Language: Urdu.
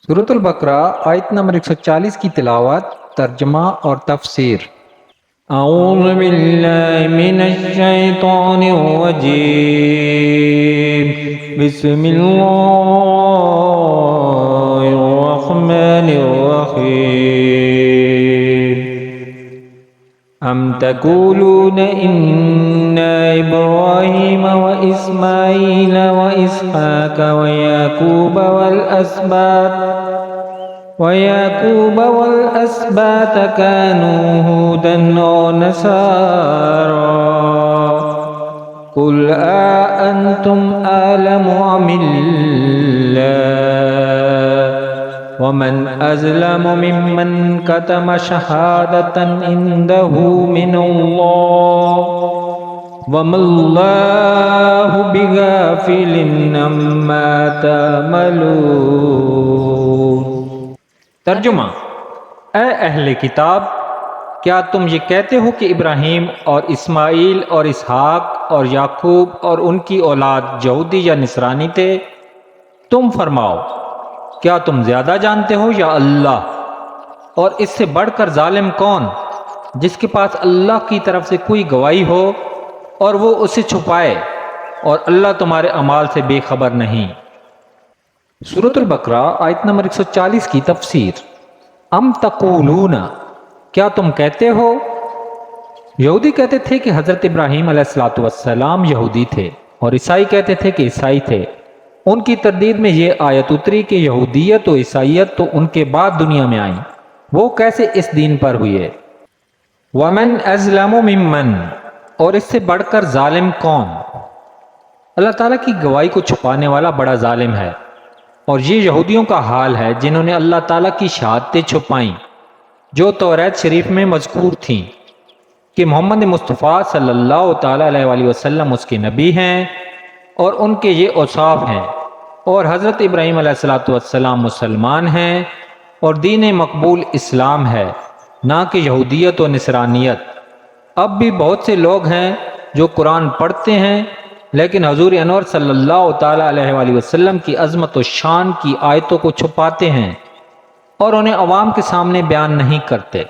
سورۃ البقرہ آیت نمبر 140 کی تلاوت، ترجمہ اور تفسیر۔ اعوذ باللہ من الشیطان الرجیم، بسم اللہ الرحمن الرحیم۔ ام تقولون ان ابراہیم واسماعیل واسحاق ويعقوب والأسباط كانوا هودا أو نصارى قل أأنتم أعلم أم الله ومن أظلم ممن كتم شهادة عنده من الله وما الله بغافل عما تعملون۔ ترجمہ: اے اہل کتاب، کیا تم یہ کہتے ہو کہ ابراہیم اور اسماعیل اور اسحاق اور یعقوب اور ان کی اولاد یہودی یا نصرانی تھے؟ تم فرماؤ، کیا تم زیادہ جانتے ہو یا اللہ؟ اور اس سے بڑھ کر ظالم کون، جس کے پاس اللہ کی طرف سے کوئی گواہی ہو اور وہ اسے چھپائے، اور اللہ تمہارے اعمال سے بے خبر نہیں۔ سورۃ البقرہ آیت نمبر 140 کی تفسیر۔ ام تقولون، کیا تم کہتے ہو؟ یہودی کہتے تھے کہ حضرت ابراہیم علیہ السلام یہودی تھے، اور عیسائی کہتے تھے کہ عیسائی تھے۔ ان کی تردید میں یہ آیت اتری کہ یہودیت و عیسائیت تو ان کے بعد دنیا میں آئیں، وہ کیسے اس دین پر ہوئے؟ ومن اظلم ممن، اور اس سے بڑھ کر ظالم کون؟ اللہ تعالیٰ کی گواہی کو چھپانے والا بڑا ظالم ہے، اور یہ یہودیوں کا حال ہے جنہوں نے اللہ تعالیٰ کی شہادتیں چھپائیں جو توریت شریف میں مذکور تھیں کہ محمد مصطفیٰ صلی اللہ تعالیٰ علیہ وآلہ وسلم اس کے نبی ہیں، اور ان کے یہ اوصاف ہیں، اور حضرت ابراہیم علیہ السلام مسلمان ہیں، اور دین مقبول اسلام ہے، نہ کہ یہودیت و نصرانیت۔ اب بھی بہت سے لوگ ہیں جو قرآن پڑھتے ہیں لیکن حضور انور صلی اللہ تعالیٰ علیہ وآلہ وسلم کی عظمت و شان کی آیتوں کو چھپاتے ہیں اور انہیں عوام کے سامنے بیان نہیں کرتے۔